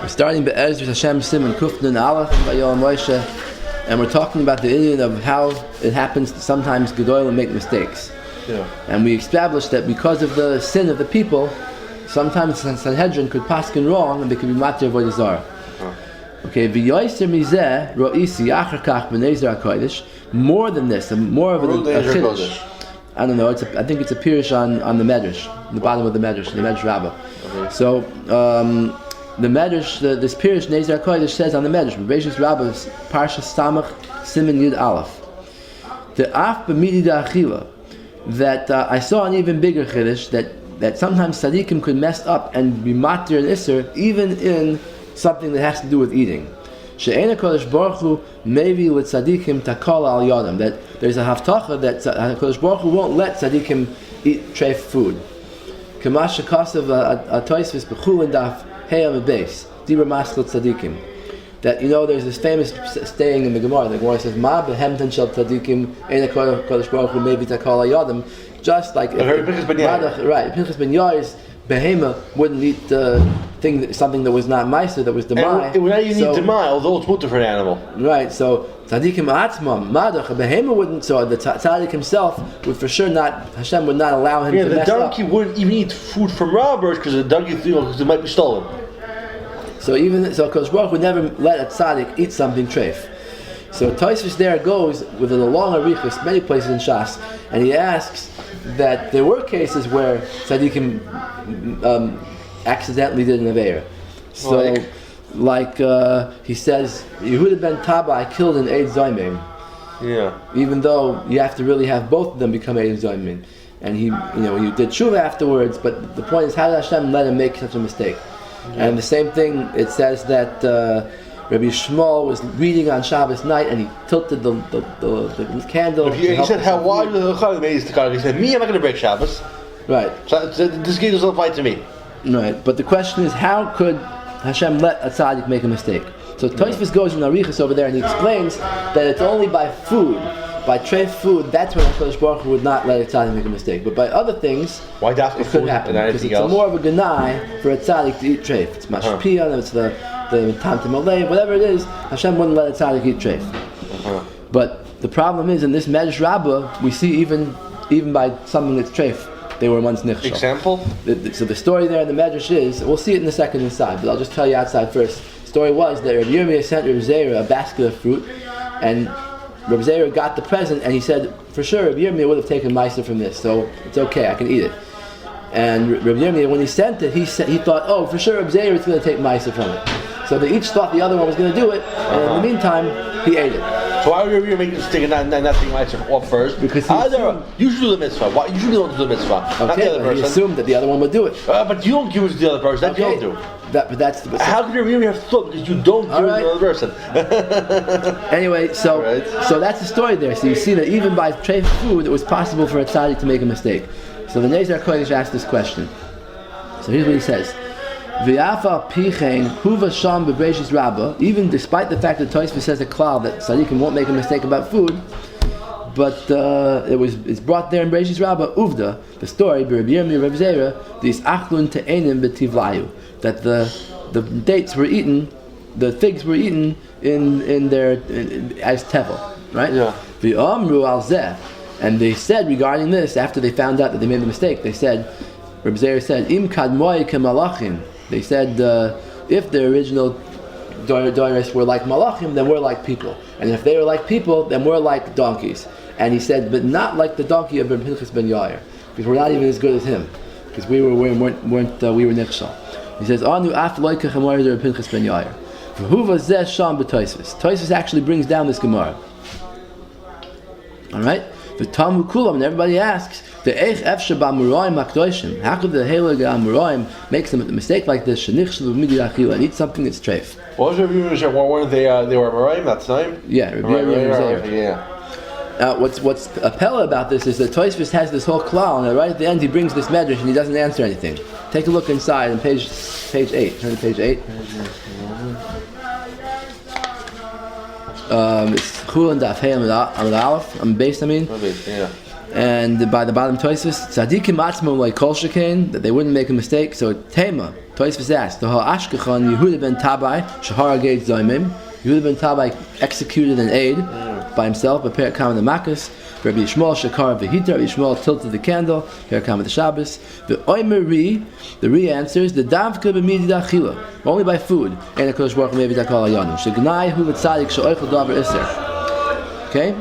We're starting Eretz Yisrael siman kufnun aleph vayom Moshe, and we're talking about the Indian of how it happens that sometimes gadol make mistakes. Yeah. And we established that because of the sin of the people, sometimes Sanhedrin could paskin wrong and they could be matir avodah zarah. Okay, v'yoyser mizeh ro'isi achar kach b'nei kodesh. More than this, more of a chiddush. I don't know. I think it's a pirush on the medrash, the bottom of the medrash, the medrash Rabbi. Okay. So the medrash, this pirush Nezer Kodesh says on the medrash, Beishis Rabbi's Parsha Samach Siman Yud Aleph, the af b'midi da'achila, that I saw an even bigger chiddush that sometimes tzaddikim could mess up and be matir and isser even in something that has to do with eating. She'ena Kodesh Baruch Hu maybe with tzaddikim takol al yodam, that there's a haftacha that Kodesh Baruch Hu won't let tzaddikim eat treif food. Kamash shekasav a toisvis b'chul and daf heyam beis dibra maskal tzaddikim. That there's this famous saying in the Gemara. The Gemara says ma behemten shel tzaddikim ena Kodesh Baruch Hu maybe takol al yodam. Just like Pinchas ben Yair's behema wouldn't eat something that was not meiser, that was demai. Now you need demai, although it's mutter for an animal. Right, so tzaddikim atzmam, madach, a behema wouldn't, so the tzaddik himself would for sure not, Hashem would not allow him to mess up. The donkey wouldn't even eat food from robbers because the donkey, because it might be stolen. So Kodesh Baruch would never let a tzaddik eat something treif. So Tosfos there goes with a long arichos, many places in Shas, and he asks that there were cases where tzaddikim accidentally did an aveira. So, like he says, Yehuda ben Tabai killed an Eid Zaymin. Yeah. Even though you have to really have both of them become Eid Zaymin, and he did tshuva afterwards. But the point is, how did Hashem let him make such a mistake? Yeah. And the same thing, it says that Rabbi Shmuel was reading on Shabbos night, and he tilted the candle. He said, "Why the Chayil made this to?" He said, "Me, I'm not going to break Shabbos." Right. So this guy doesn't apply to me. Right. But the question is, how could Hashem let a tzaddik make a mistake? So Tosfos goes in Arichas over there, and he explains that it's only by food, by treif food. That's when Kodesh Baruch Hu would not let a tzaddik make a mistake. But by other things, why it could happen because it's more of a ganai for a tzaddik to eat treif. It's mashpiyah, it's the Tamtim Alei, whatever it is, Hashem wouldn't let a tzaddik eat treif. But the problem is, in this Medrash Rabbah, we see even by something that's treif, they were once nichshel. Example? So the story there in the Medrash is, we'll see it in a second inside, but I'll just tell you outside first. The story was that Rabbi Yirmiyahu sent Rabbi Zera a basket of fruit, and Rabbi Zera got the present, and he said, for sure, Rabbi Yirmiyahu would have taken meiser from this, so it's okay, I can eat it. And Rabbi Yirmiyahu, when he sent it, he thought, oh, for sure, Rabbi Zera is going to take meiser from it. So they each thought the other one was going to do it, and in the meantime, he ate it. So why are you making a mistake and not taking myself off first? Because you should do the mitzvah. Why? You should be the one to do the mitzvah, not the other person. He assumed that the other one would do it. But you don't give it to the other person. That you don't do. But that's the. How can you really have thought because you don't give it to the other person? Anyway, so that's the story there. So you see that even by treif food, it was possible for a tzaddik to make a mistake. So the Nezer Kodesh asked this question. So here's what he says. Even despite the fact that Tosfos says a klal that tzaddikim won't make a mistake about food, but it's brought there in Beishis Rabbah uvda, the story Rabbi Yirmiyahu Rabbi Zera, these achlun te'enim b'tivlayu, that the dates were eaten, the figs were eaten in their as tevel, right? Yeah. V'amru al zeh, and they said regarding this, after they found out that they made the mistake, they said, Rabbi Zera said, im kadmoi kemalachim. They said, if the original doros were like malachim, then we're like people. And if they were like people, then we're like donkeys. And he said, but not like the donkey of Pinchas ben Yair, because we're not even as good as him, because we were nichshel. He says, anu af loika chamar Pinchas ben Yair. V'huva zeh sham b'Tosfos. Tosfos actually brings down this Gemara. All right. The Talmud Kulam, and everybody asks, the Eich Efshe B'Amuraim HaKdoshim. How could the Heilig Amuraim make a mistake like this? Shenichshelu Midi Achila, and eat something that's treif. What was Rabbi Yirmiyahu? Weren't they were Amuraim that time? Yeah, Rabbi Yirmiyahu. Yeah. What's appella about this is that Tosfos has this whole klal, and right at the end he brings this medrash and he doesn't answer anything. Take a look inside on page 8. Turn to page 8. It's Chul and Daf Hey Amud Aleph. I'm based. Yeah. And by the bottom Tosfos, tzadikim atzmam like kol shekain, that they wouldn't make a mistake. So Tema, Tosfos asked, the ha'ashkechan Yehuda ben Tabai shahara gate zoymim. Yehuda ben Tabai executed an aid by himself, but Perakam the Makkos. Rabbi Yishmael shakar v'hita. Rabbi Yishmael tilted the candle. Perakam the Shabbos. The oimer the Ri answers the davka b'midi da'achila, only by food. And HaKadosh Baruch Hu maybe dakol hayanu shegnai hu v'tzadik she'oichel davar iser. Okay.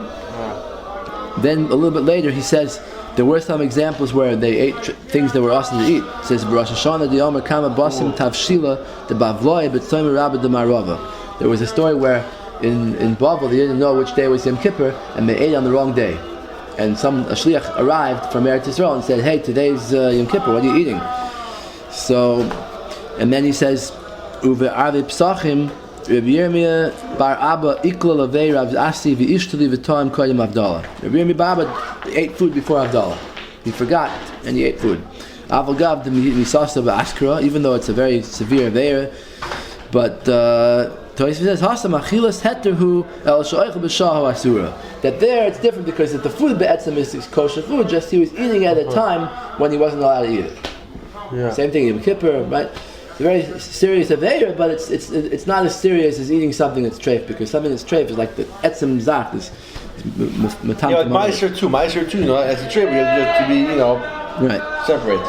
Then a little bit later he says there were some examples where they ate things that were awesome to eat. It says Rosh Hashanah the Omer Kama Basim Tavshila the Bavloy B'Tzoyim Rabbi the Marava. There was a story where in Bavel they didn't know which day was Yom Kippur and they ate on the wrong day. And a shliach arrived from Eretz Yisrael and said, "Hey, today's Yom Kippur. What are you eating?" So, and then he says, "Uve arve psachim." Rabbi Yirmiyahu bar Abba ikla lavei Rav Asi v'ishtali v'toim koyim Avdallah. Rabbi Yirmiyahu bar Abba ate food before Avdallah. He forgot and he ate food. Avagav the misasa ba'askara, even though it's a very severe aveira. But Tosfos says hasam achilas heterhu el sho'eichel b'shahu asura. That there it's different because that the food be'etzem is kosher food. Just he was eating at a time when he wasn't allowed to eat it. Yeah. Same thing Yom Kippur, right? It's a very serious aveira, but it's not as serious as eating something that's treif, because something that's treif is like the etzem zach. Like Meiser too, as a treif, you have to be, right, separate.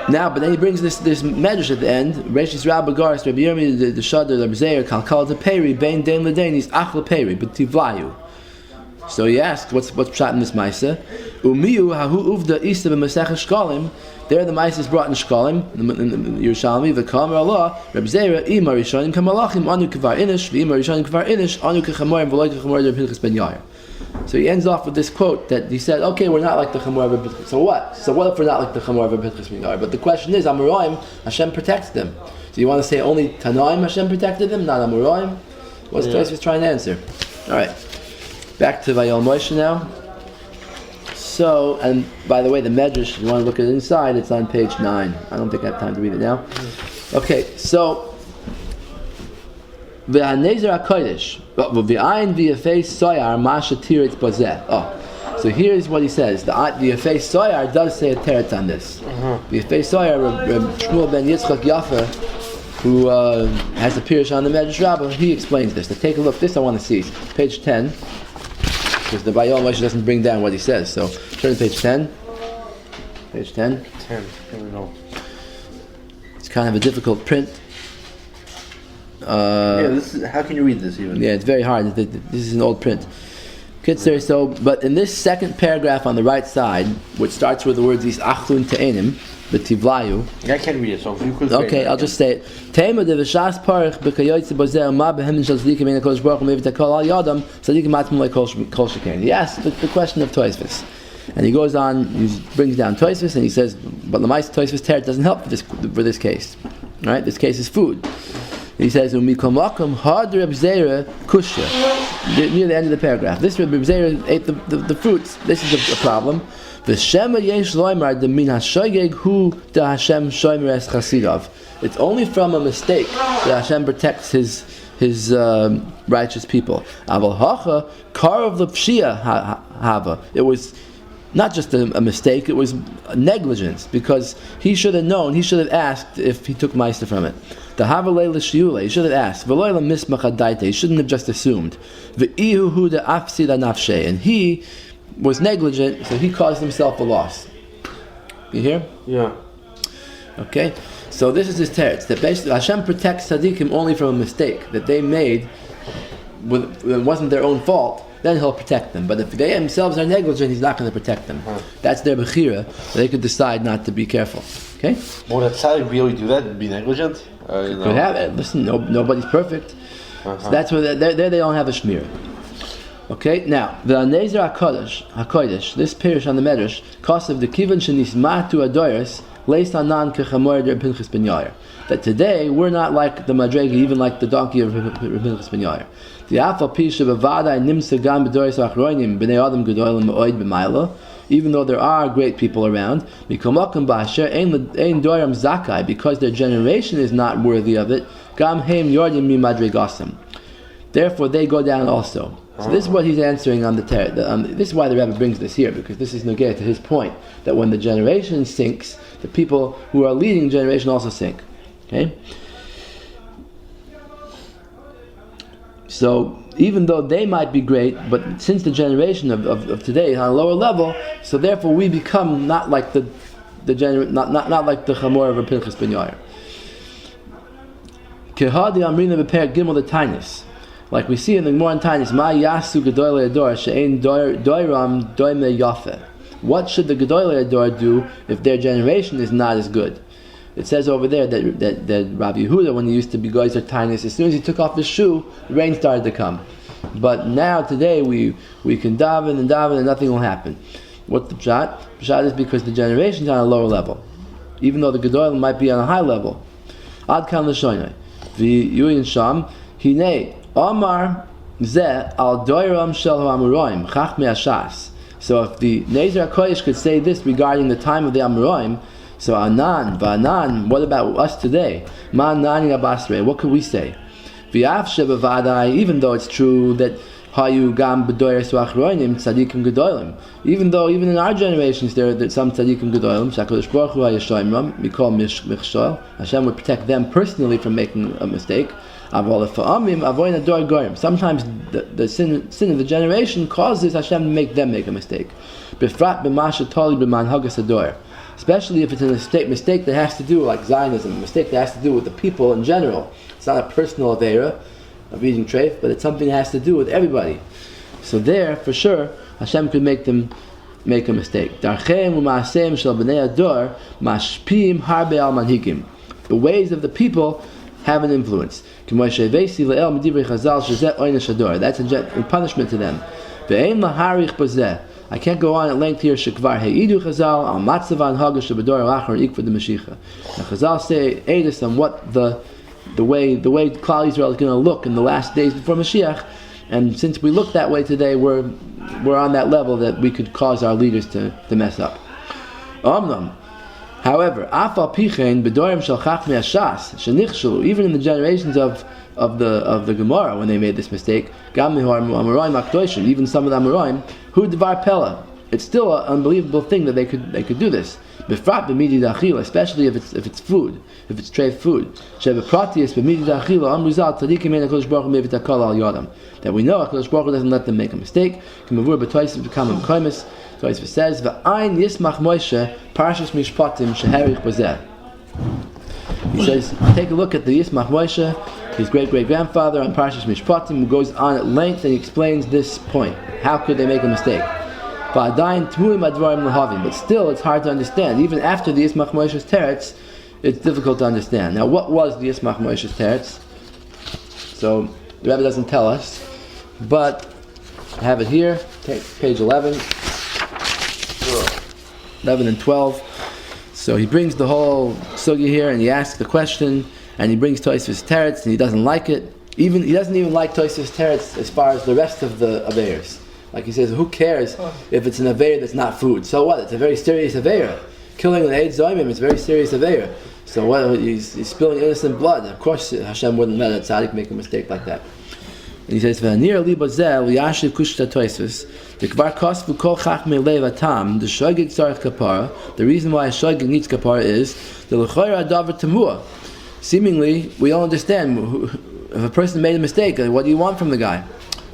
Now, but then he brings this medrash at the end. Reishis Rabbi Garis, Rabbi Yirmiyahu, the Shadar, Rabbi Zeir, Kalkal to Peri, Bein Dein Ledein, he's Achla Peri, but Tivlayu. So he asked, what's pshat in this Maisa? Umiyu hahu uvda isa b'masech shkalim. There the Maisa is brought in shkalim, in Yerushalmi, v'kamer Allah, Rabbi Zeir, ima rishonim kamalachim, anu kvar inish, v'ima rishonim kvar inish, anu kechamorim, v'loy kechamorim, Rabbi Pinchas ben Yair. So he ends off with this quote that he said, okay, we're not like the Chamor of Rabbi Pinchas. So what? So what if we're not like the Chamor of Rabbi Pinchas ben Yair? But the question is, Amoraim, Hashem protects them. So you want to say only Tanaim Hashem protected them, not Amoraim? What's Tosfos trying to answer? Alright. Back to Vayol Moshe now. So, and by the way, the Medrash, if you want to look at it inside, it's on page 9. I don't think I have time to read it now. Okay, so V'hanezer HaKodesh V'ayin v'yafei soyar masha tiritz bazeh. Oh, so here's what he says. The yafei soyar does say a teretz on this. V'yafei soyar, Reb Shmuel ben Yitzchak Yafa, who has a pirush on the Medrash Rabbah, he explains this. Now take a look. This I want to see. Page 10. Because the Vayol Moshe doesn't bring down what he says. So turn to page 10. Page 10. 10. Here we go. It's kind of a difficult print. This is, how can you read this even? Yeah, it's very hard. This is an old print. Kitzur, so, but in this second paragraph on the right side, which starts with the words "is achlun te'enim," the tivlayu. I can't read it, so if you could. Okay, I'll just say it. Tema de v'shas parich b'kayotzi b'zeh ma b'hem shel tzadikim ein HaKadosh Baruch Hu mevi takol al yadam tzadikim matmum like kol shekain. He asks the question of Tosfos, and he goes on. He brings down Tosfos, and he says, "But the Ma'aseh Tosfos teretz doesn't help for this case. Right? This case is food." He says, "Umikomakom hador Reb Zeira kushya." Near the end of the paragraph, this Reb Zeira ate the fruits. This is a problem. V'shema yesh loymar de min hashogeg hu de Hashem shomer es chasidav. It's only from a mistake that Hashem protects his righteous people. Aval hacha karav l'pshia hava. It was not just a mistake; it was negligence, because he should have known. He should have asked if he took meister from it. The havalei l'shiule, he should have asked. V'loy l'mismach adaita, he shouldn't have just assumed. V'ihu hu de afsida nafshe, and he was negligent, so he caused himself a loss. You hear? Yeah. Okay, so this is his teretz, that basically Hashem protects tzaddikim only from a mistake that they made, it wasn't their own fault. Then he'll protect them. But if they themselves are negligent, he's not going to protect them. That's their bechira. They could decide not to be careful. Okay? Would a tzaddik really do that? Be negligent? Could have it. Listen, nobody's perfect. So that's where there they don't have a shmir. Okay? Now, the Nezer HaKodesh, this pirush on the Medrash, cost of the kivan shenis matu adoris, leist anan kechamor Reb Pinchas ben Yair. That today we're not like the madrega, even like the donkey of Reb Pinchas ben Yair. The afal pisha b'vada nimsa gam b'doris achroinim b'nei adam gedolim me'oid b'mayla. Even though there are great people around, mikomakim b'asher ein doram zakai, because their generation is not worthy of it. Gam heim yordim mi madregasam. Therefore, they go down also. So this is what he's answering on the this is why the Rebbe brings this here, because this is negate to his point that when the generation sinks, the people who are leading the generation also sink. Okay. So even though they might be great, but since the generation of today is on a lower level, so therefore we become not like not like the chamor of Pinchas ben Yair. Kehadi amrina b'per gimel the tainis. Like we see in the Gemara in Tainis, Ma yasu gadol hador she'ein doiram doime yafe. What should the gadol hador do if their generation is not as good? It says over there that Rabbi Yehuda, when he used to be geyser Tainis, as soon as he took off his shoe, rain started to come. But now today we can daven and nothing will happen. What's the pshat? Pshat is because the generation is on a lower level, even though the gadol might be on a high level. Ad kan l'shoynai v'yuyin sham hinei. Omar zeh al doiram shel ha'amoraim chachmei hashas. So if the Nezer HaKodesh could say this regarding the time of the Amoraim, so anan v'anan, what about us today? Ma nani abasrei, what could we say? V'af shebavadai, even though it's true that hayu gam b'doyres v'achroinim tzadikim gedolim, even though even in our generations there are some tzadikim gedolim, shakadosh baruch hu hayashoimram mikol michshol, Hashem would protect them personally from making a mistake. Sometimes the sin of the generation causes Hashem to make them make a mistake. Especially if it's a mistake that has to do, like Zionism, a mistake that has to do with the people in general. It's not a personal avera of eating treif, but it's something that has to do with everybody. So there, for sure, Hashem could make them make a mistake. The ways of the people have an influence. That's a punishment to them. I can't go on at length here. Chazal say edus on what the way Klal Yisrael is going to look in the last days before Mashiach, and since we look that way today, we're on that level that we could cause our leaders to mess up. However, even in the generations of the Gemara, when they made this mistake, even some of the Amoraim, who devar pella, it's still an unbelievable thing that they could do this. Especially if it's food, if it's treif food. That we know HaKadosh Baruch Hu doesn't let them make a mistake. Tosfos says, "V'ayin yismach Moshe parshas mishpatim sheherich b'zeh." He says, take a look at the Yismach Moshe, his great-great-grandfather, on parshas mishpatim, who goes on at length and he explains this point. How could they make a mistake? V'adayin tmuim advarim lehavim. But still, it's hard to understand. Even after the Yismach Moshe's teretz, it's difficult to understand. Now, what was the Yismach Moshe's teretz? So the Rebbe doesn't tell us, but I have it here. Take page 11 and 12. So he brings the whole sugi here, and he asks the question, and he brings Tosfos teretz, and he doesn't like it. He doesn't even like Tosfos teretz as far as the rest of the aveiros. Like he says, who cares if it's an aveir that's not food? So what? It's a very serious aveir. Killing an eid zoimim is a very serious aveir. So what? He's spilling innocent blood. Of course, Hashem wouldn't let a tzaddik make a mistake like that. And he says, "V'anir libazel liyashiv kushta Tosfos v'kvar kosvu kol chachmei lev atam the shogeg tzarich kapara." The reason why a shogeg needs kapara is the l'choyer adavar tamua. Seemingly, we don't understand. If a person made a mistake, what do you want from the guy,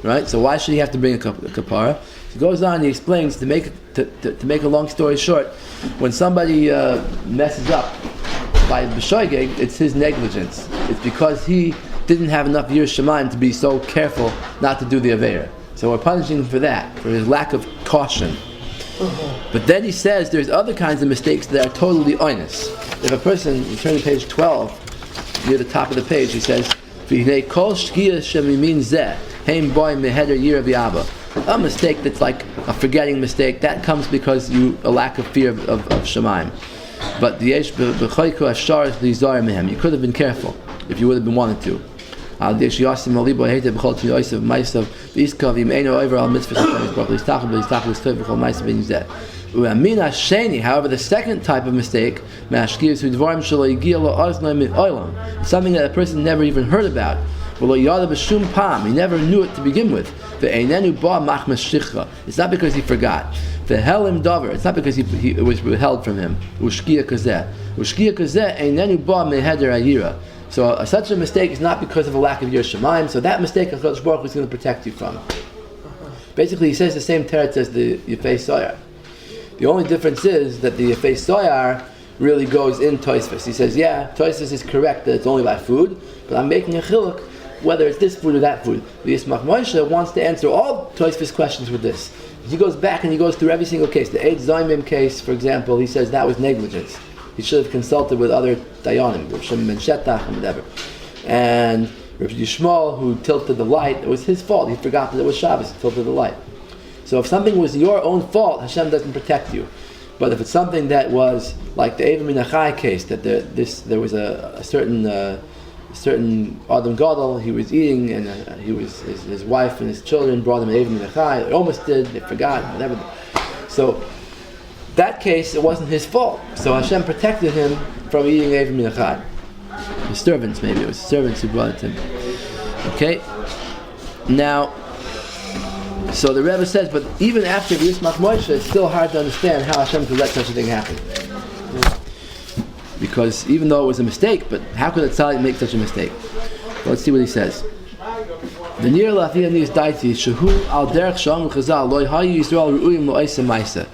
right? So why should he have to bring a kapara? He goes on. He explains to make a long story short. When somebody messes up by the shogeg, it's his negligence. It's because he didn't have enough yiras shamayim to be so careful not to do the aveir. So we're punishing him for that, for his lack of caution. But then he says there's other kinds of mistakes that are totally honest. If a person, you turn to page 12, near the top of the page, he says, "V'hinei kol shkia shemimin zeh heim boy meheder yirmiyahu." A mistake that's like a forgetting mistake, that comes because a lack of fear of shamayim. But the yesh b'choyko ashar lizar mehem. You could have been careful if you would have been wanted to. However, the second type of mistake, something that a person never even heard about, He never knew it to begin with. It's not because he forgot. It's not because it was withheld from him. So such a mistake is not because of a lack of yirmiyahu. So that mistake HaKadosh Baruch Hu is going to protect you from. Basically, he says the same teretz as the Yefei Soyar. The only difference is that the Yefei Soyar really goes in Tosfos. He says, yeah, Tosfos is correct that it's only by food, but I'm making a chiluk whether it's this food or that food. The Yismach Moshe wants to answer all Tosfos questions with this. He goes back and he goes through every single case. The Eid Zaymim case, for example, he says that was negligence. He should have consulted with other dayanim, Rav Shimon ben Shetach and whatever. And Rav Yishmael, who tilted the light, it was his fault. He forgot that it was Shabbos, he tilted the light. So if something was your own fault, Hashem doesn't protect you. But if it's something that was like the ahnai case, that there was a certain Adam gadol, he was eating, and his wife and his children brought him an menachot. They almost did, they forgot, whatever. So that case, it wasn't his fault. So Hashem protected him from eating menachot. His servants, maybe it was servants who brought it to him. Okay. Now, so the Rebbe says, but even after Yismach Moshe, it's still hard to understand how Hashem could let such a thing happen. Because even though it was a mistake, but how could a tzaddik make such a mistake? Well, let's see what he says. The near lafiyanis daiti shehu al derech sham chazal loy hayu Yisrael ru'im lo eisa ma'isa.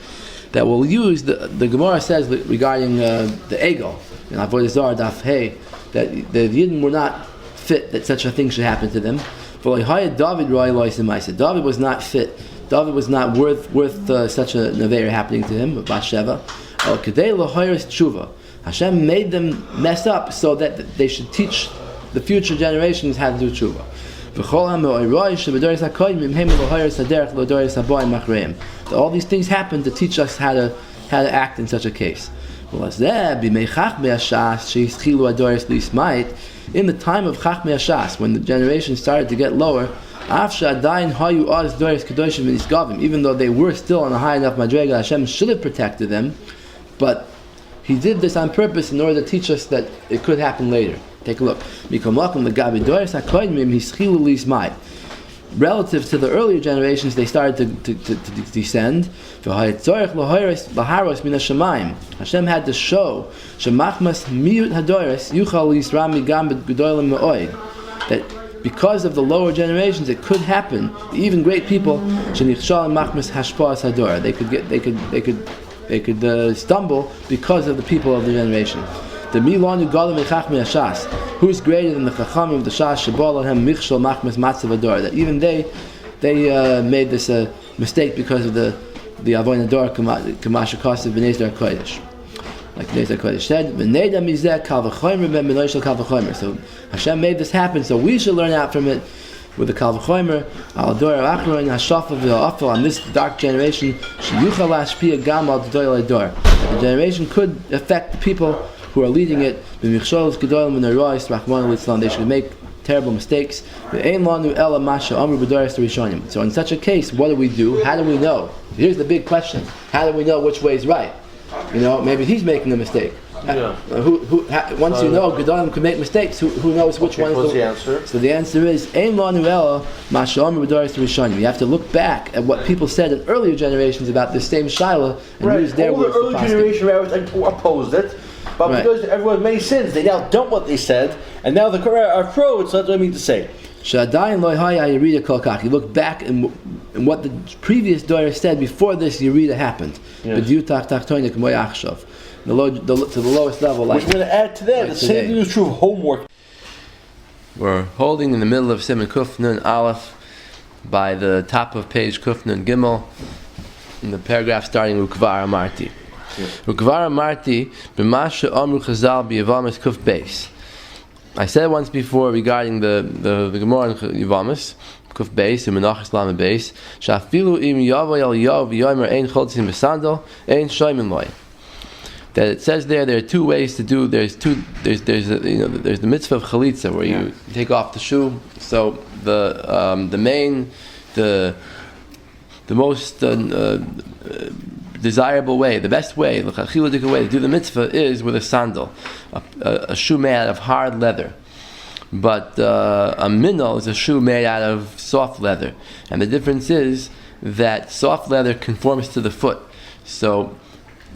That will use the Gemara says regarding the egel in Avodah Zarah Daf Hey that the Yidden were not fit that such a thing should happen to them. David was not fit. David was not worth such a neveir happening to him. Bathsheba. Hashem made them mess up so that they should teach the future generations how to do tshuva. All these things happen to teach us how to act in such a case. In the time of Chachmei Hashas, when the generation started to get lower, even though they were still on a high enough madrega, Hashem should have protected them, but He did this on purpose in order to teach us that it could happen later. Take a look. Relative to the earlier generations, they started to descend. Hashem had to show that because of the lower generations, it could happen. Even great people, they could stumble because of the people of the generation. The who's greater than the Chachamim of the Shas Shabalahem Michshol Machmas Matzav Hador? That even they made this mistake because of the Avodah Hador Kamash Kosev B'nei Zdar Kodesh. Like B'nei Zdar Kodesh said, V'neida Mizeh Kal V'chomer Ben B'nei Shel Kal V'chomer. So Hashem made this happen, so we should learn out from it with the Kal V'chomer Al Dor Achron Hashafa V'Afal on this dark generation Sheyuchal Lashpia Gam Al Dor Dor. The generation could affect the people who are leading it. They should make terrible mistakes. So in such a case, what do we do? How do we know? Here's the big question. How do we know which way is right? Maybe he's making a mistake. Yeah. Once you know Gedolim can make mistakes, who knows which one is what's the answer? So the answer is we have to look back at what people said in earlier generations about this same Shiloh and use their words. All the earlier generation opposed it, but because everyone made sins, they now dump what they said, and now the Torah are pro, so that's what I mean to say. You look back and what the previous Torah said before this Yerida happened. Yes. To the lowest level. Which we're going to add to that. The same thing is true of homework. We're holding in the middle of Siman Kuf Nun Aleph by the top of page Kuf Nun Gimel in the paragraph starting Ukvar Amarti. Ukvar Amarti b'masha amru chazal b'yevomos Kuf Beis. I said once before regarding the Gemara in Yevomos Kuf Beis and menachot lama Beis shafilu im yavo el yav v'yomer ein choltzim b'sandal ein shoymin loy. That it says there are two ways to do. There's the mitzvah of chalitza where you take off the shoe. So the most desirable way, the best way, the chachiladic way to do the mitzvah is with a sandal, a shoe made out of hard leather. But a minol is a shoe made out of soft leather, and the difference is that soft leather conforms to the foot. So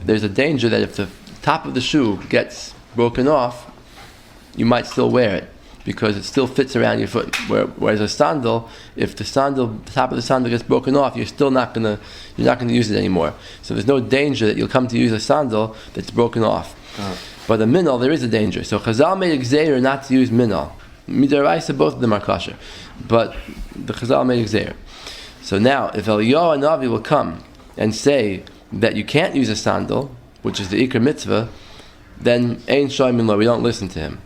there's a danger that if the top of the shoe gets broken off, you might still wear it because it still fits around your foot. Whereas a sandal, if the top of the sandal gets broken off, you're not gonna use it anymore. So there's no danger that you'll come to use a sandal that's broken off. But a minol, there is a danger. So Chazal made a gzeira not to use minol. Midaraisa, both of them are kosher, but the Chazal made a gzeira. So now, if Eliyahu Hanavi will come and say that you can't use a sandal, which is the ikar mitzvah, then ein shoymin lo, we don't listen to him.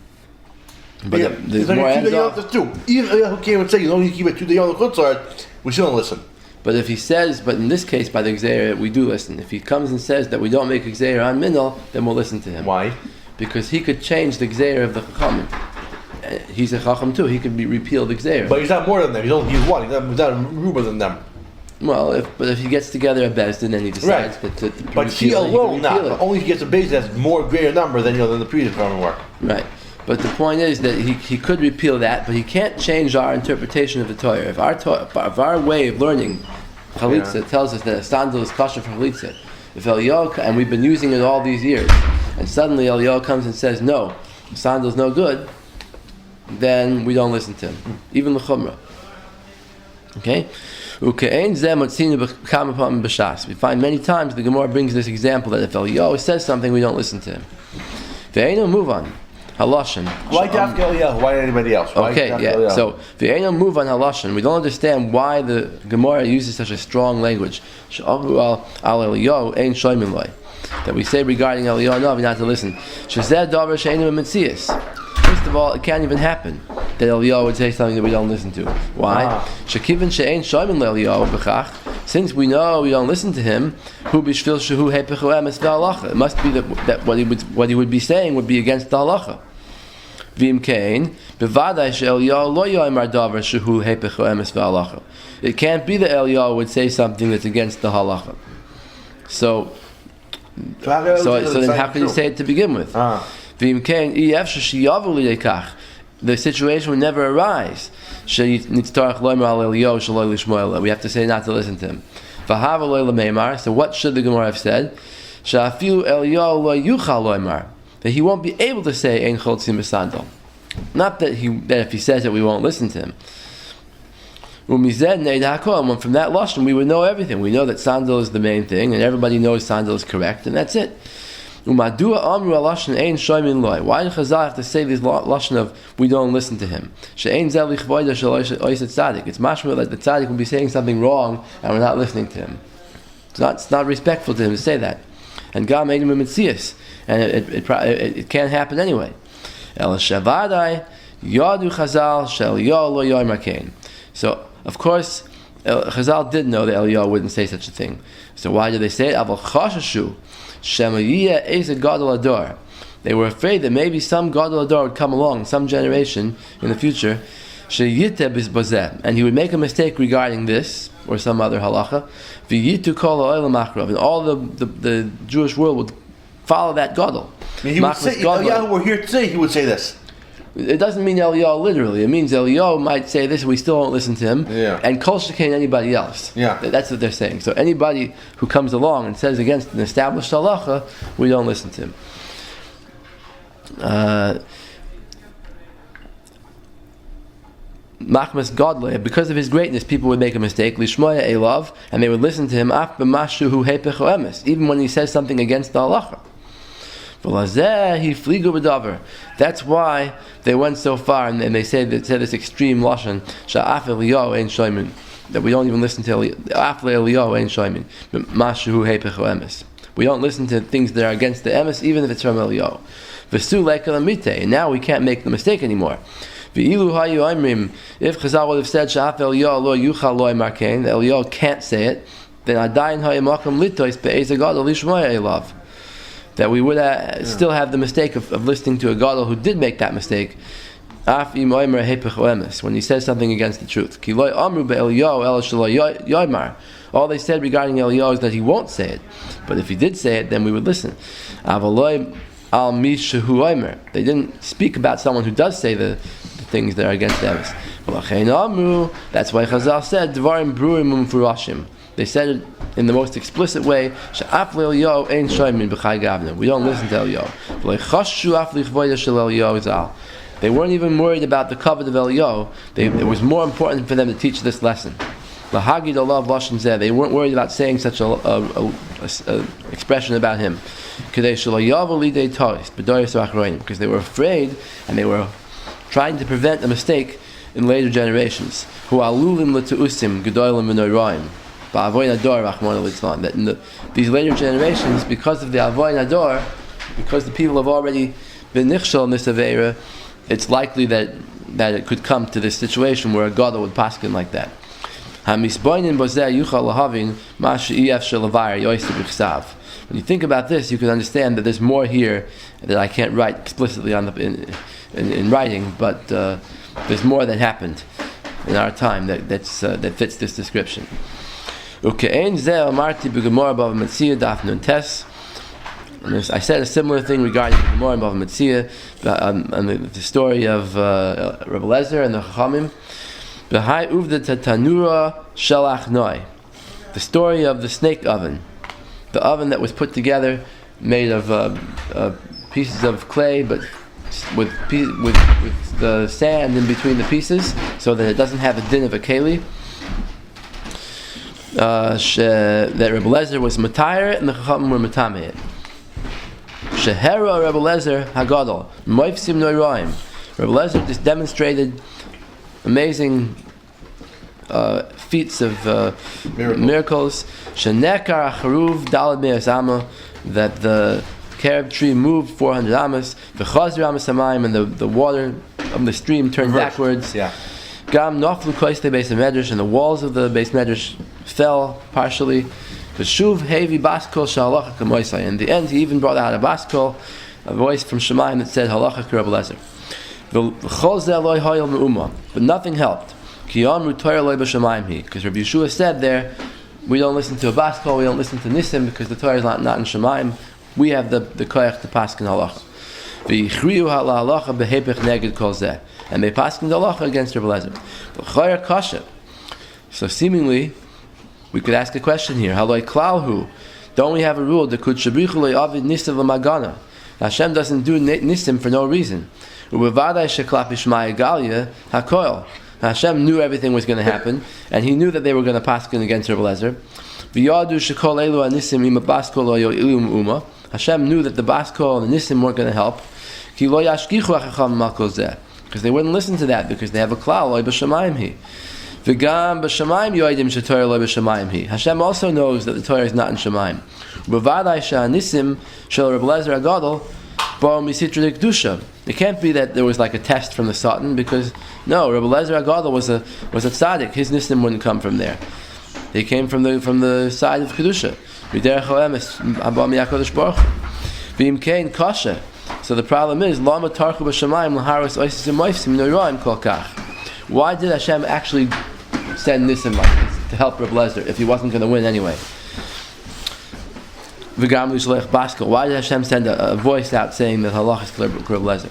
But there's more ends off. Even who came and say you only keep it 2 days on the chutzar, we still don't listen. But if he says, but in this case by the gzeira, we do listen. If he comes and says that we don't make a gzeira on minol, then we'll listen to him. Why? Because he could change the gzeira of the chachamim. He's a chacham too. He could repeal the gzeira. But he's not more than them. He's one. He's not ruber than them. Well, if he gets together a bezdin and he decides to but he alone, not only if he gets a bezdin that's more greater number than the previous one were. Right. But the point is that he could repeal that, but he can't change our interpretation of the Torah. If our way of learning chalitza tells us that a sandal is kosher for chalitza, if Eliyahu, and we've been using it all these years, and suddenly Eliyahu comes and says, no, the sandal's no good, then we don't listen to him, even the chumrah. Okay? We find many times the Gemara brings this example that if Eliyahu says something, we don't listen to him. Move on. Haloshin. Why Dafka Eliyahu? Why anybody else? Why So move on haloshin. We don't understand why the Gemara uses such a strong language. That we say regarding Eliyahu Navi not to listen. First of all, it can't even happen that Eliyahu would say something that we don't listen to. Why? Since we know we don't listen to him, it must be that what he would be saying would be against the halacha. It can't be that Eliyahu would say something that's against the halacha. So then how can you say it to begin with? The situation would never arise. We have to say not to listen to him. So what should the Gemara have said? That he won't be able to say ein choltzim b'sandal. Not that if he says it, we won't listen to him. And from that lashon, we would know everything. We know that sandal is the main thing, and everybody knows sandal is correct, and that's it. Why did Chazal have to say this lashon of we don't listen to him? It's mashma that the tzaddik will be saying something wrong and we're not listening to him. It's not respectful to him to say that. And God made him a Metzias, and it can't happen anyway. So of course Chazal did know that Eliyahu wouldn't say such a thing. So why did they say it? Gadol. They were afraid that maybe some gadol would come along, some generation in the future, and he would make a mistake regarding this or some other halacha, and all the Jewish world would follow that gadol. He would say, if Eliyahu were here today, he would say this. It doesn't mean Eliyahu literally. It means Eliyahu might say this, we still won't listen to him. And kol shekain anybody else. That's what they're saying. So anybody who comes along and says against an established halacha, we don't listen to him. Machmas godle, because of his greatness, people would make a mistake. Lishmoya elav, and they would listen to him. Af b'mashu hu hepecho emes, even when he says something against the halacha. That's why they went so far, and they said this extreme lashon that we don't even listen to we don't listen to things that are against the emes, even if it's from Eliyahu. And now we can't make the mistake anymore. If Chazal would have said that Eliyahu can't say it, then that we would still have the mistake of listening to a gadol who did make that mistake, when he says something against the truth. All they said regarding Eliyahu is that he won't say it, but if he did say it, then we would listen. They didn't speak about someone who does say the things that are against emes. That's why Chazal said Dvarim Brurim Umfurashim. They said it in the most explicit way. We don't listen to Eliyahu. They weren't even worried about the covet of Eliyahu. It was more important for them to teach this lesson. They weren't worried about saying such a expression about him. Because they were afraid and they were trying to prevent a mistake in later generations. That in these later generations, because of the avoy hador, because the people have already been nichshel in this avera, it's likely that it could come to this situation where a gadol would paskin like that. When you think about this, you can understand that there's more here that I can't write explicitly in writing, but there's more that happened in our time that fits this description. I said a similar thing regarding the Gemara in Bava Metzia, the story of Rabbi Lezer and the Chachamim. The story of the snake oven, the oven that was put together, made of pieces of clay, but with the sand in between the pieces, so that it doesn't have the din of a keli. That Rabbi Lezer was matayr and the Chachamim were matameh. Shehera Rabbi Lezer hagadol moifsim noiraim. Rabbi Lezer just demonstrated amazing feats of miracles. Shenekar acharuv dalad me'asama, that the carob tree moved 400 amas. V'chazir amas hamayim, and the water of the stream turned backwards. Yeah. Gam noflu koiste beis medrash, and the walls of the beis medrash fell partially. V'shuv hevi baskol shahalacha kamoisai. In the end, he even brought out a baskol, a voice from Shemayim that said halacha k'Rabbi Lezer. V'chol zeh lo hayil me'uma, but nothing helped. Ki yamru torah lo b'shamayim hi, because Rabbi Yeshua said there, we don't listen to a baskol, we don't listen to nisim, because the Torah is not in Shemayim. We have the koyach to paskin halacha. V'yichriu halacha behepech neged kol zeh. And they paskin the halacha against Rabbi Lezer. V'chayar kasha. So seemingly, we could ask a question here. Haloi klalhu. Don't we have a rule that could shabrichu le'avid nisim l'magana? Hashem doesn't do nisim for no reason. U'bevadai sheklap ishmai galia hakoil. Hashem knew everything was going to happen, and He knew that they were going to paskin against Rabbi Lezer. V'yadu shekol elu anisim ima baskol lo yo'ilu uma. Hashem knew that the baskol and the nisim weren't going to help. Ki lo yashkichu achacham malkol zeh. Because they wouldn't listen to that, because they have a klal loy b'shamayim hi. V'gam b'shamayim yoidim shetorah loy b'shamayim hi. Hashem also knows that the Torah is not in Shamayim. B'vadai sha'anisim shel Rabbi Lezer hagadol bo misitra d'kedusha. It can't be that there was like a test from the Satan, because no, Rabbi Lezer hagadol was a tzaddik. His nisim wouldn't come from there. They came from the side of kedusha. V'derech ha'emes haba mi'akadosh baruch hu. V'im kein kasha. So the problem is, lama tarchu b'shamayim l'haros oisis u'moifsim noiraim kol kach. Why did Hashem actually send nisim like this to help Rabbi Lezer if he wasn't going to win anyway? V'gam l'shalech baskel. Why did Hashem send a voice out saying that halach is Rabbi Lezer?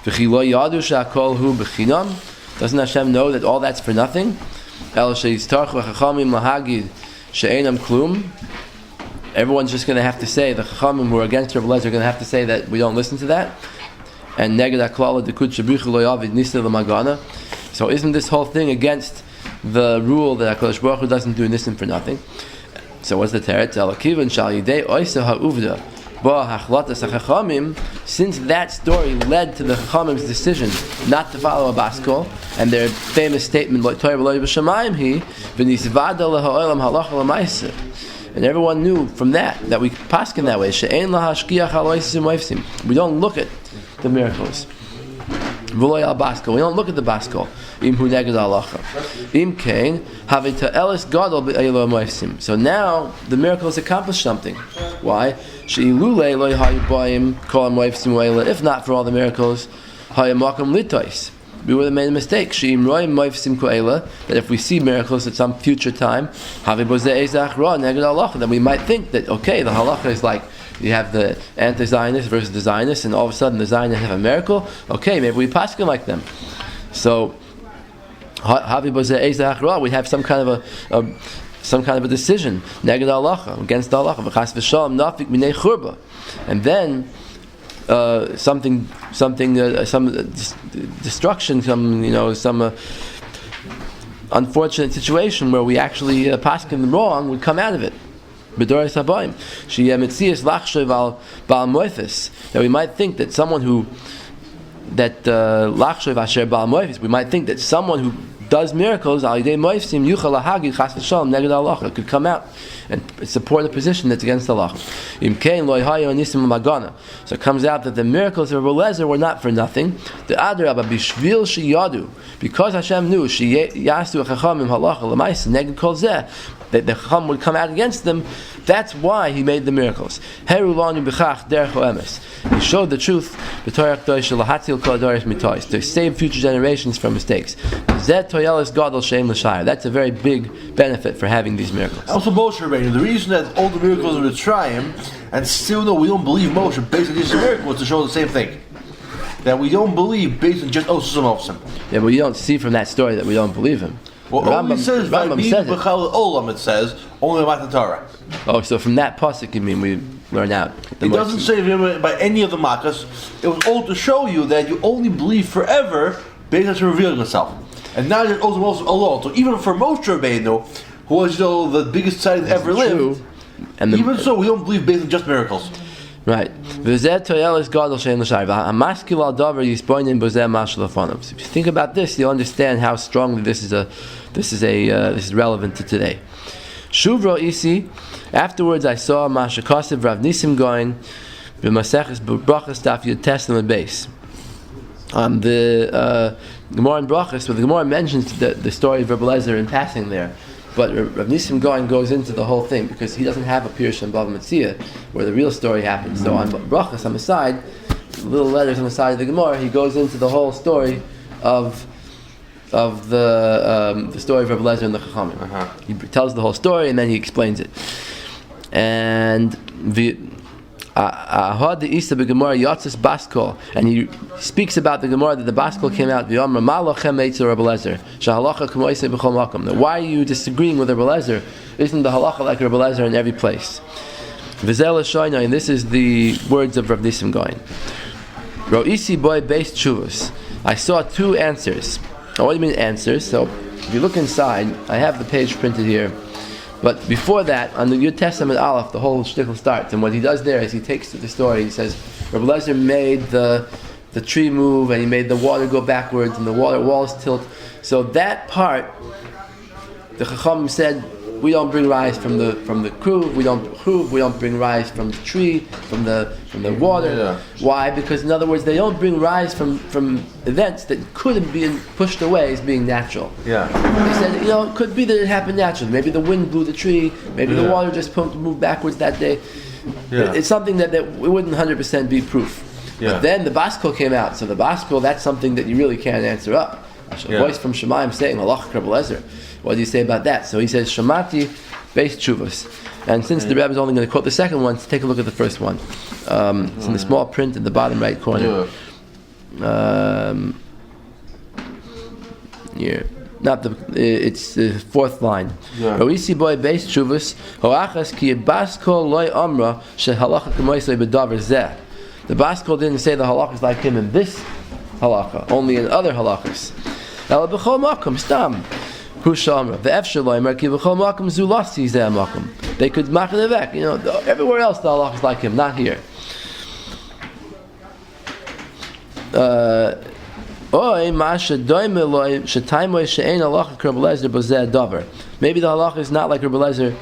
V'chi lo yadu she'akol hu b'chinam. Doesn't Hashem know that all that's for nothing? El she'yistarchu ha'chachamim lahagid she'enam klum. Everyone's just going to have to say, the Chachamim who are against Rabbi Lezer are going to have to say that we don't listen to that. And neged haklala dekud shabrichu lo yavid nisna l'magana. So isn't this whole thing against the rule that HaKadosh Baruch Hu doesn't do nisim for nothing? So what's the teretz? Alakivan shal yidei oisa ha'uvda ba hachlatas ha'chachamim. Since that story led to the Chachamim's decision not to follow a baskol, and their famous statement, lo Torah v'lo b'shamayim hi, v'nisvada l'ha'olam halacha l'maisa. And everyone knew from that we paskin that way. She'ein lahashkiach haloisim moifsim. We don't look at the miracles. V'lo yal baskol. We don't look at the baskol. Im hu neged halacha. Im kein havita elis gadol be'elo moifsim. So now the miracles accomplished something. Why? She'ilulei lo hayu ba'im kol moifsim u'ela. If not for all the miracles, hayu makam litois. We would have made a mistake. That if we see miracles at some future time, then we might think that, okay, the halacha is like, you have the anti-Zionist versus the Zionist, and all of a sudden the Zionists have a miracle. Okay, maybe we paskin like them. So, we have some kind of a decision negative halacha, against the halacha, and then some destruction, some unfortunate situation where we actually paskin wrong would come out of it. That we might think that someone who we might think that someone who does miracles could come out and support a position that's against Allah. So it comes out that the miracles of Rebbe Lezer were not for nothing. The because Hashem knew that the Chacham would come out against them, that's why He made the miracles. He showed the truth to save future generations from mistakes. That's a very big benefit for having these miracles. Also, Moshe Rabbeinu, the reason that all the miracles are trying, and still no, we don't believe Moshe based on these miracles, to show the same thing. That we don't believe based on just Osam. Yeah, but you don't see from that story that we don't believe him. Well, Rambam says Olam, it says only about the Torah. Oh, so from that pasuk you mean we learn out? It doesn't say by any of the makas. It was all to show you that you only believe forever based on revealing itself, and not just Osam alone. So even for Moshe Rabbeinu, who was the biggest tzaddik ever lived, and even so, we don't believe based on just miracles. Right. So if you think about this, you'll understand how strongly this is relevant to today. Shuvro isi. Afterwards, I saw Masha Kosev Rav Nisim going b'Maseches Brachas Daf Yud Testament base. The Gemara in Brachas, where the Gemara mentions the story of Rebbe Lezer in passing there. But Rav Nisim goes into the whole thing because he doesn't have a Pirush and Bava Mציעה where the real story happens. So on Brachas, on the side, little letters on the side of the Gemara, he goes into the whole story of the story of Rebbe Lezer and the Chachamim. He tells the whole story and then he explains it. And and he speaks about the Gemara that the Baskol came out. Why are you disagreeing with Rebbe Lezer? Isn't the halacha like Rebbe Lezer in every place? And this is the words of Rav Nisim going. I saw two answers. Now, what do you mean answers? So if you look inside, I have the page printed here. But before that, on the Yud Testament Aleph, the whole shtickle starts. And what he does there is he takes the story. He says, Rabbi Lezer made the tree move, and he made the water go backwards, and the water walls tilt. So that part, the Chacham said, we don't bring rise from the kruv, we don't bring rise from the tree, from the water. Yeah. Why? Because in other words, they don't bring rise from events that could have been pushed away as being natural. Yeah. He said, it could be that it happened naturally. Maybe the wind blew the tree, maybe the water just moved backwards that day. Yeah. It's something that it wouldn't 100% be proof. Yeah. But then the Baskol came out, so the Baskol, that's something that you really can't answer up. A voice from Shemayim saying, Allah Rebbe Lezer. What do you say about that? So he says, Shamati based Chuvas. And since the Rebbe is only going to quote the second one, so take a look at the first one. It's in the small print in the bottom right corner. It's the fourth line. Roisi boy based Chuvas. Hoachas ki baskol loy amra shehalacha k'moisei bedavar zeh. The Baskol didn't say the halach is like him in this halacha, only in other halachas. Ela b'chol makom stam. They could mach it back. Everywhere else the halach is like him, not here. Maybe the halach is not like Rebbe Lezer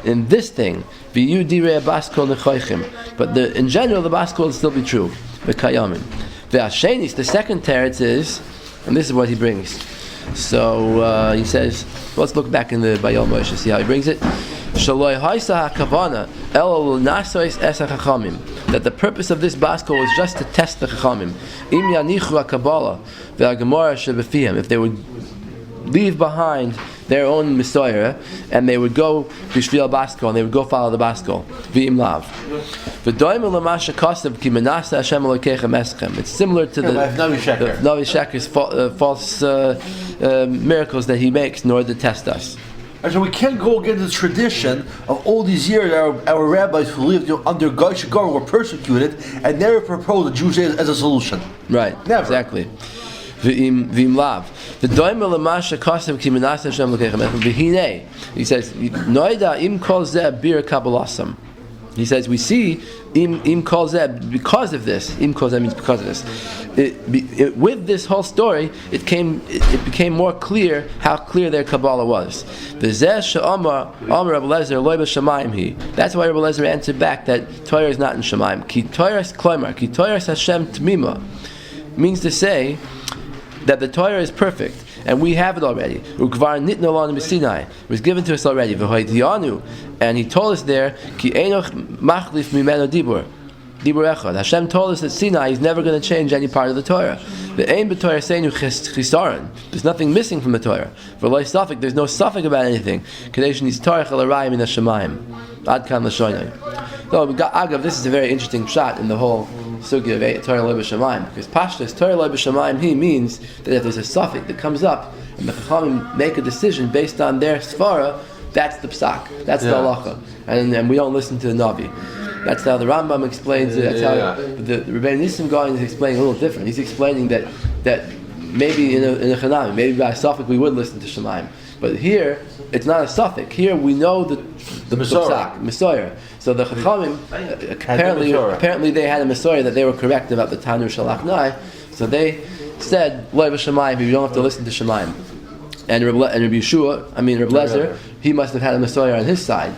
in this thing. But in general, the Baskol will still be true. The second teretz is, and this is what he brings. So he says, let's look back in the Bayal Moshe, see how he brings it. That the purpose of this Baskol was just to test the Chachamim. If they would leave behind their own Messiah, and they would go b'shvil baskol, and they would go follow the baskol. V'im lav. V'doimel l'masha kosav ki menasa Hashem Elokeichem eschem. It's similar to the Navi Sheker's false miracles that he makes in order to test us. And so we can't go against the tradition of all these years our rabbis who lived under Goyish government were persecuted and never proposed the Jews as a solution. Right. Never. Exactly. V'im lav. The doimel l'masha kosav ki menasa Hashem Elokeichem eschem. V'hinei. He says, Noida im kol zeh bir kabbalasam. He says, we see im kol zeh because of this. Im kol zeh means because of this. With this whole story, it became more clear how clear their Kabbalah was. That's why Rabbi Lezer answered back that Torah is not in Shemaim. Ki Torah kloimar, ki Torah Hashem tmima, means to say that the Torah is perfect, and we have it already. It was given to us already. And he told us there, ki enoch machlif mimeno dibur. Hashem told us that Sinai is never going to change any part of the Torah. There's nothing missing from the Torah. There's no suffix about anything. So this is a very interesting shot in the whole sugya of Torah lo b'shamayim, because Pashtus Torah lo b'shamayim means that if there's a suffix that comes up and the Chachamim make a decision based on their svara, that's the psak, that's the halacha, and we don't listen to the Navi. That's how the Rambam explains it. That's how the Rebbe Nissim Gaon is explaining a little different. He's explaining that maybe in a chanami, maybe by a suffix we would listen to Shemaim, but here it's not a suffix. Here we know the Messiah. So the Chachamim apparently they had a Messiah that they were correct about the tanur shel ahnai. So they said Lo b'Shamayim, you don't have to listen to Shemaim. And Rabbi Lezer, he must have had a Messiah on his side.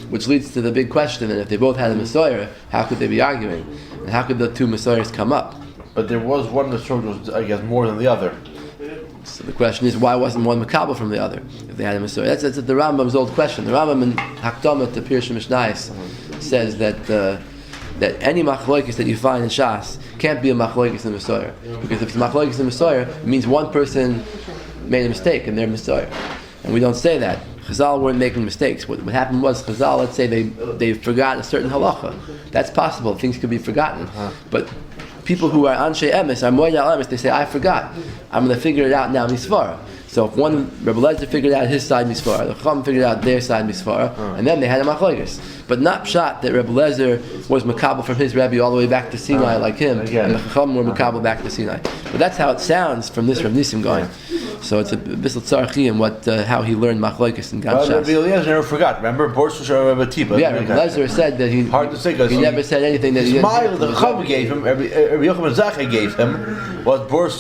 Which leads to the big question, and if they both had a Messiah, how could they be arguing? And how could the two Messiahs come up? But there was one Messiah was, I guess, more than the other. So the question is, why wasn't one makabel from the other, if they had a Messiah? That's the Rambam's old question. The Rambam in Hakdama to Pirush Mishnayos says that any machlokes that you find in Shas can't be a machlokes in the Messiah. Because if it's a machlokes in the Messiah, it means one person made a mistake in their Messiah. And we don't say that. Chazal weren't making mistakes. What happened was Chazal, let's say they forgot a certain halacha. That's possible. Things could be forgotten. But people who are anshe emes, are moed al emes, they say, I forgot. I'm going to figure it out now misvara. So if one Rabbi Lezer figured out his side misvara, the Chacham figured out their side misvara, and then they had a machlokes. But not pshat that Rabbi Lezer was makabel from his Rebbe all the way back to Sinai like him, and the Chacham were makabel back to Sinai. But that's how it sounds from this Rav Nissim going. So it's a bisl tzarchi in how he learned machlokes in Gan Shas. Rabbi Eliezer never forgot. Remember, Borsush Rabbi Tipa. Yeah, Rabbi Lezer said that he never said anything that he didn't. The Chacham gave him, Rabbi Yochanan Zakkai gave him, was Borsush.